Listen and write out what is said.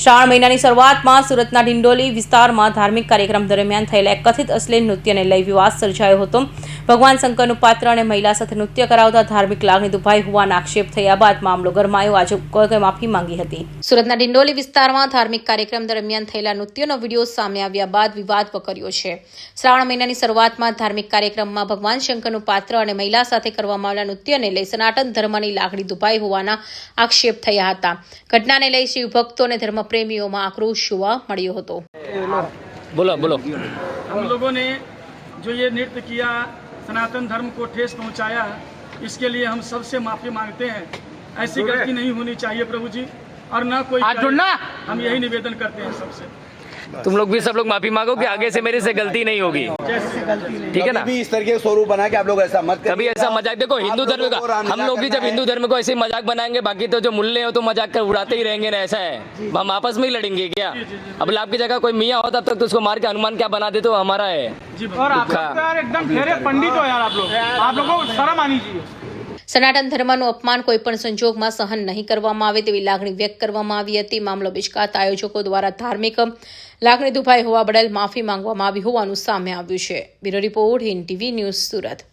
શ્રાવણ મહિનાની શરૂઆતમાં સુરતના ડિંડોલી વિસ્તારમાં ધાર્મિક કાર્યક્રમ દરમિયાન થયેલા એક કથિત અશ્લીલ નૃત્યને લઈ વિવાદ સર્જાયો હતો. ભગવાન શંકરનું પાત્ર અને મહિલા સાથે નૃત્ય કરાવતા ધાર્મિક લાગણી દુભાઈ હોવાના આક્ષેપ થયા બાદ મામલો ગરમાયો. આજે કોર્ટે માફી માંગી હતી. સુરતના ડિંડોલી વિસ્તારમાં ધાર્મિક કાર્યક્રમ દરમિયાન થયેલા નૃત્યનો વિડીયો સામે આવ્યા બાદ વિવાદ વકર્યો છે. શ્રાવણ મહિનાની શરૂઆતમાં ધાર્મિક કાર્યક્રમમાં ભગવાન શંકરનું પાત્ર અને મહિલા સાથે કરવામાં આવેલા નૃત્યને લઈ સનાતન ધર્મની લાગણી દુભાઈ હોવાના આક્ષેપ થયા હતા. ઘટનાને લઈ શિવ ભક્તો અને ધર્મપ્रेमियों आक्रोश જોવા મળ્યો હતો. बोलो बोलो हम लोगों ने जो ये नृत्य किया, सनातन धर्म को ठेस पहुंचाया, इसके लिए हम सबसे माफी मांगते हैं. ऐसी गलती नहीं होनी चाहिए प्रभु जी, और ना कोई हम यही निवेदन करते हैं सबसे. तुम लोग भी सब लोग माफी मांगो कि आगे से मेरे से गलती नहीं होगी. ठीक है ना. अभी इस तरह के स्वरूप बना के आप लोग ऐसा मत कभी ऐसा मजाक देखो हिंदू धर्म का हम लोग भी जब हिंदू धर्म को ऐसे मजाक बनाएंगे, बाकी तो जो मुल्ले हो तो मजाक कर उड़ाते ही रहेंगे ना. ऐसा है हम आपस में ही लड़ेंगे क्या? अब आपकी जगह कोई मियाँ होता तब तो उसको मार के हनुमान क्या बना दे तो हमारा है. और आप लोग तो यार एकदम ठहरे पंडित हो यार, आप लोगों को शर्म आनी चाहिए. સનાતન ધર્મનું અપમાન કોઈ પણ સંજોગમાં સહન નહીં કરવામાં આવે તેવી લાગણી વ્યક્ત કરવામાં આવી હતી. મામલો બિચકાતા આયોજકો દ્વારા ધાર્મિક લાગણી દુભાઈ હોવા બદલ માફી માંગવામાં આવી હોવાનું સામે આવ્યું છે. Bureau report Hind TV news Surat.